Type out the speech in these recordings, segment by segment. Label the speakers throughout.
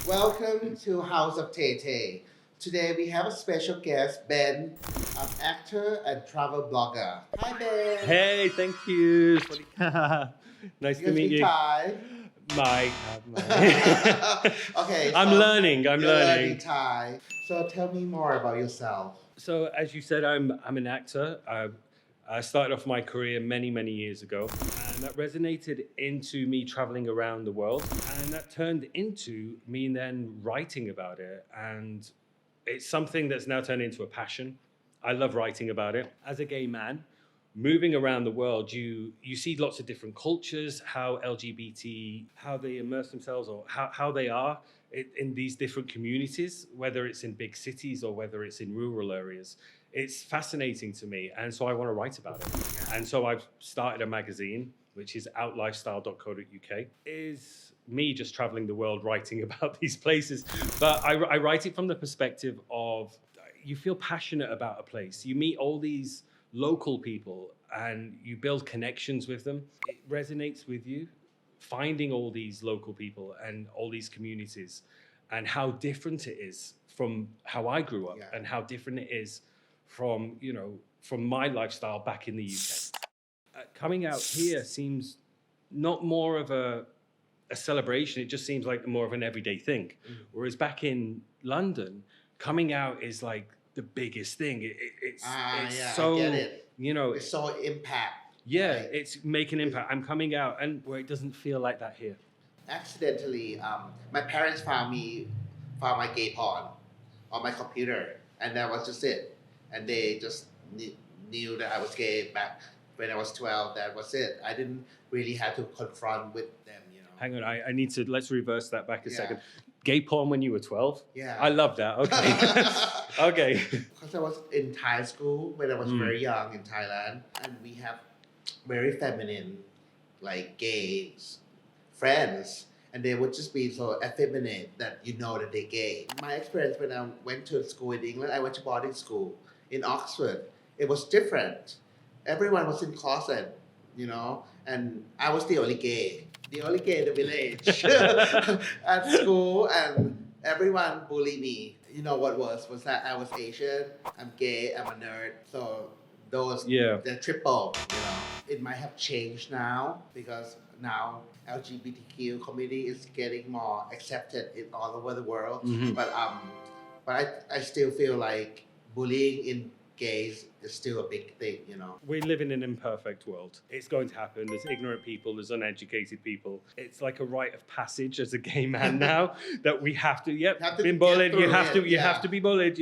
Speaker 1: Welcome to House of Tay. Today we have a special guest, Ben, an actor and travel blogger. Hi, Ben.
Speaker 2: Hey, thank you. Nice
Speaker 1: You
Speaker 2: to
Speaker 1: can
Speaker 2: meet
Speaker 1: speak
Speaker 2: you.
Speaker 1: Thai.
Speaker 2: My.
Speaker 1: Okay,
Speaker 2: I'm learning. I'm
Speaker 1: you're
Speaker 2: learning.
Speaker 1: Thai. So tell me more about yourself.
Speaker 2: So, as you said, I'm an actor. I started off my career many years ago, and that resonated into me traveling around the world, and that turned into me then writing about it, and it's something that's now turned into a passion. I love writing about it. As a gay man, moving around the world, you see lots of different cultures, how LGBT, how they immerse themselves, or how they are in these different communities, whether it's in big cities or whether it's in rural areas. It's fascinating to me, and so I want to write about it. And so I've started a magazine, which is outlifestyle.co.uk. Is me just traveling the world writing about these places, but I write it from the perspective of you feel passionate about a place. You meet all these local people and you build connections with them. It resonates with you, finding all these local people and all these communities and how different it is from how I grew up and how different it is from, from my lifestyle back in the UK. Coming out here seems not more of a celebration. It just seems like more of an everyday thing. Whereas back in London, coming out is like the biggest thing. It's so,
Speaker 1: I get it.
Speaker 2: It's
Speaker 1: so impact.
Speaker 2: Yeah,
Speaker 1: right?
Speaker 2: it's making impact. I'm coming out, and where it doesn't feel like that here.
Speaker 1: Accidentally, my parents found my gay porn on my computer, and that was just it. And they just knew that I was gay back when I was 12. That was it. I didn't really have to confront with them.
Speaker 2: Hang on, I need to, let's reverse that back a
Speaker 1: Yeah.
Speaker 2: second. Gay porn when you were 12?
Speaker 1: Yeah.
Speaker 2: I love that. Okay. Okay.
Speaker 1: Because I was in Thai school when I was very young in Thailand, and we have very feminine, like gay friends, and they would just be so effeminate that that they're gay. My experience when I went to school in England, I went to boarding school in Oxford. It was different. Everyone was in closet, and I was the only gay in the village at school, and everyone bullied me. You know what was that I was Asian, I'm gay, I'm a nerd. So the triple, It might have changed now because now LGBTQ community is getting more accepted in all over the world. But I still feel like bullying in gays is still a big thing,
Speaker 2: We live in an imperfect world. It's going to happen. There's ignorant people, there's uneducated people. It's like a rite of passage as a gay man now that we have to, been bullied, you have to be bullied,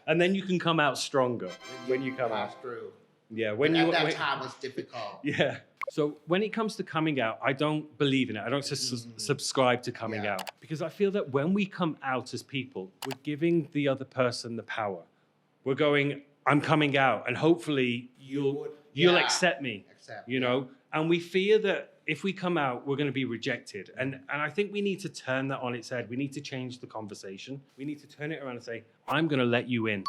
Speaker 2: and then you can come out stronger when you come out.
Speaker 1: Through.
Speaker 2: Yeah,
Speaker 1: At that time was difficult.
Speaker 2: Yeah. So when it comes to coming out, I don't believe in it. I don't subscribe to coming out because I feel that when we come out as people, we're giving the other person the power. We're going, I'm coming out, and hopefully you'll accept me. And we fear that if we come out, we're going to be rejected. And I think we need to turn that on its head. We need to change the conversation. We need to turn it around and say, I'm going to let you in.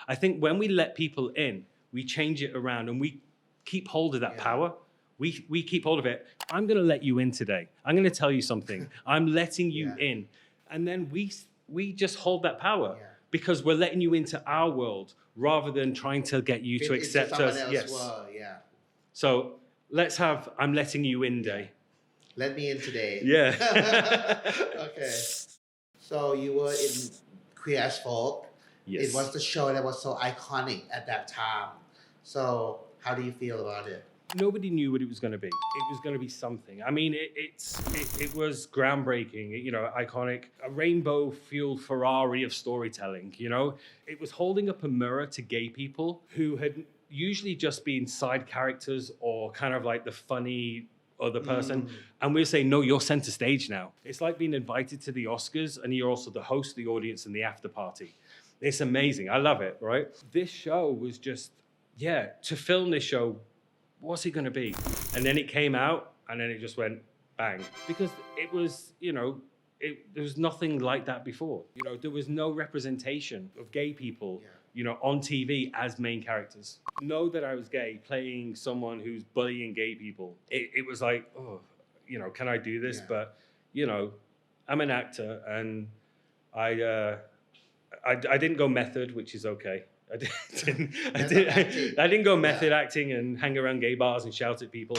Speaker 2: I think when we let people in, we change it around and we keep hold of that power. We keep hold of it. I'm going to let you in today. I'm going to tell you something. I'm letting you in. And then we just hold that power because we're letting you into our world rather than trying to get you to accept us. Yes.
Speaker 1: World,
Speaker 2: So let's have I'm letting you in day.
Speaker 1: Let me in today.
Speaker 2: Yeah.
Speaker 1: Okay. So you were in Queer as Folk.
Speaker 2: Yes.
Speaker 1: It was the show that was so iconic at that time. So how do you feel about it?
Speaker 2: Nobody knew what it was going to be. It was going to be something. I mean, it was groundbreaking, iconic, a rainbow-fueled Ferrari of storytelling, It was holding up a mirror to gay people who had usually just been side characters or kind of like the funny other person. And we're saying, no, you're center stage now. It's like being invited to the Oscars and you're also the host, the audience, and the after party. It's amazing. I love it, right? This show was just, to film this show, what's it going to be? And then it came out and then it just went bang. Because it was, there was nothing like that before. There was no representation of gay people, on TV as main characters. Know that I was gay, playing someone who's bullying gay people. It was like, oh, can I do this? But, I'm an actor, and I I didn't go method, which is okay. I didn't go method acting and hang around gay bars and shout at people.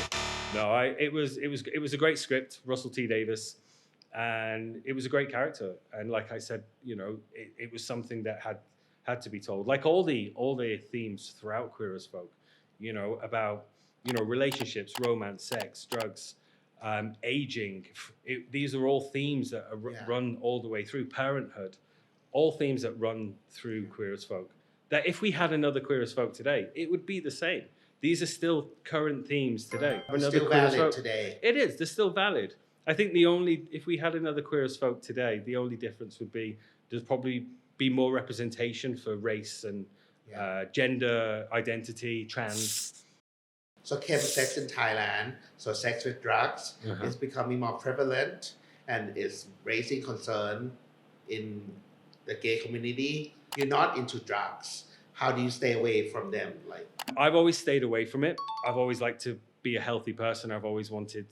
Speaker 2: No, it was a great script, Russell T Davis, and it was a great character. And like I said, you know, it was something that had to be told. Like all the themes throughout Queer as Folk, you know, about relationships, romance, sex, drugs, aging. These are all themes that are run all the way through parenthood. All themes that run through Queer as Folk. That if we had another Queer as Folk today, it would be the same. These are still current themes today.
Speaker 1: Still valid today.
Speaker 2: It is. They're still valid. I think if we had another Queer as Folk today, the only difference would be there's probably be more representation for race and gender identity, trans.
Speaker 1: So chemsex in Thailand, so sex with drugs, is becoming more prevalent and is raising concern in the gay community. You're not into drugs. How do you stay away from them? Like,
Speaker 2: I've always stayed away from it. I've always liked to be a healthy person. I've always wanted,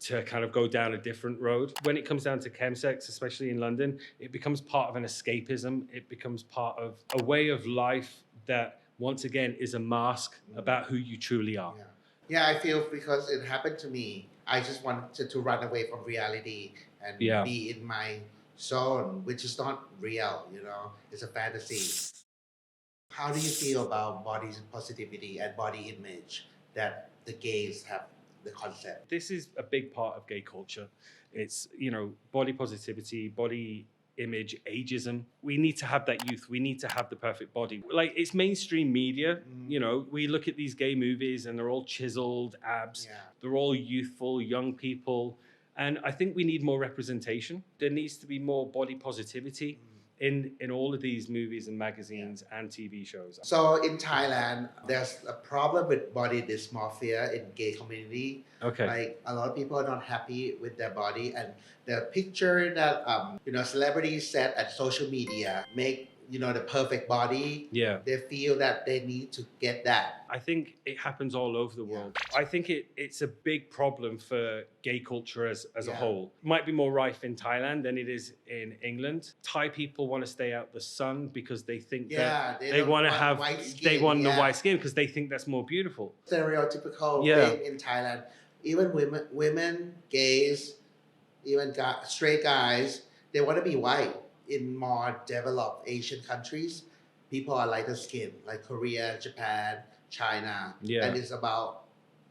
Speaker 2: to kind of go down a different road. When it comes down to chemsex, especially in London, it becomes part of an escapism. It becomes part of a way of life that, once again, is a mask about who you truly are.
Speaker 1: Yeah, I feel because it happened to me. I just wanted to run away from reality and be in my zone, which is not real, it's a fantasy. How do you feel about body positivity and body image that the gays have the concept?
Speaker 2: This is a big part of gay culture. It's, body positivity, body image, ageism. We need to have that youth. We need to have the perfect body. Like, it's mainstream media. We look at these gay movies and they're all chiseled abs. They're all youthful, young people. And I think we need more representation. There needs to be more body positivity in all of these movies and magazines and TV shows.
Speaker 1: So in Thailand, there's a problem with body dysmorphia in gay community.
Speaker 2: Okay.
Speaker 1: Like, a lot of people are not happy with their body, and the picture that celebrities set at social media make the perfect body. They feel that they need to get that.
Speaker 2: I think it happens all over the world. I think it's a big problem for gay culture as a whole. Might be more rife in Thailand than it is in England. Thai people want to stay out the sun because they think that they want to have the white skin because they think that's more beautiful.
Speaker 1: Stereotypical thing in Thailand. Even women, gays, even straight guys, they want to be white. In more developed Asian countries, people are lighter skin, like Korea, Japan, China. And it's about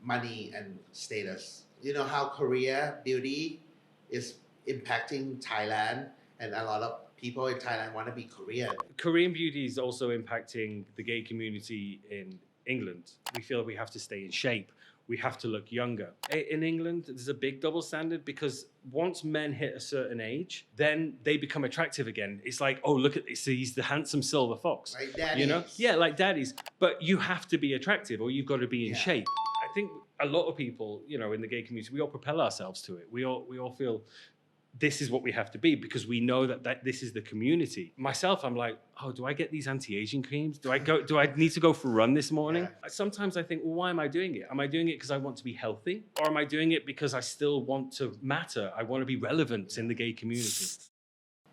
Speaker 1: money and status. You know how Korea beauty is impacting Thailand, and a lot of people in Thailand want to be Korean.
Speaker 2: Korean beauty is also impacting the gay community in England. We feel we have to stay in shape. We have to look younger. In England, there's a big double standard because once men hit a certain age, then they become attractive again. It's like, oh, look at this. He's the handsome silver fox.
Speaker 1: Like daddies.
Speaker 2: Yeah, like daddies. But you have to be attractive or you've got to be in shape. I think a lot of people, in the gay community, we all propel ourselves to it. We all feel this is what we have to be because we know that this is the community. Myself, I'm like, oh, do I get these anti-aging creams? Do I need to go for a run this morning? Sometimes I think, well, why am I doing it? Am I doing it because I want to be healthy? Or am I doing it because I still want to matter? I want to be relevant in the gay community.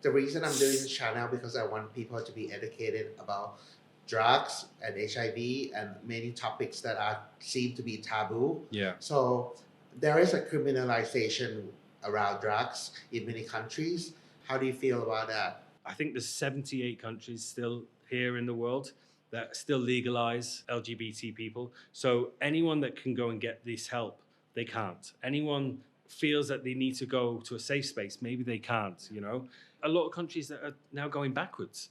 Speaker 1: The reason I'm doing this channel because I want people to be educated about drugs and HIV and many topics that seem to be taboo. So there is a criminalization around drugs in many countries. How do you feel about that?
Speaker 2: I think there's 78 countries still here in the world that still legalize LGBT people. So anyone that can go and get this help, they can't. Anyone feels that they need to go to a safe space, maybe they can't, A lot of countries that are now going backwards.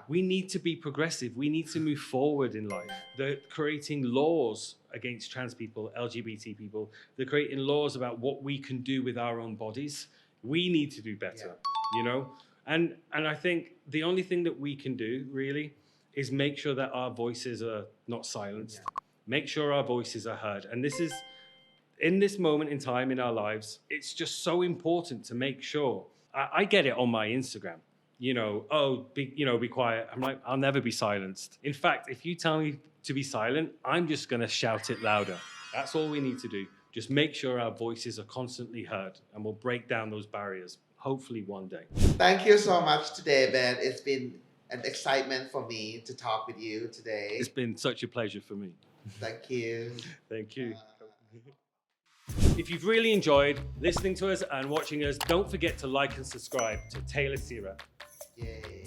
Speaker 2: We need to be progressive. We need to move forward in life. They're creating laws against trans people, LGBT people. They're creating laws about what we can do with our own bodies. We need to do better, And I think the only thing that we can do, really, is make sure that our voices are not silenced. Make sure our voices are heard. And this is, in this moment in time in our lives, it's just so important to make sure. I get it on my Instagram, be quiet. I'm like, I'll never be silenced. In fact, if you tell me to be silent, I'm just going to shout it louder. That's all we need to do. Just make sure our voices are constantly heard and we'll break down those barriers, hopefully one day.
Speaker 1: Thank you so much today, Ben. It's been an excitement for me to talk with you today.
Speaker 2: It's been such a pleasure for me.
Speaker 1: Thank you.
Speaker 2: Thank you. If you've really enjoyed listening to us and watching us, don't forget to like and subscribe to Taylor Srirat.
Speaker 1: Yay.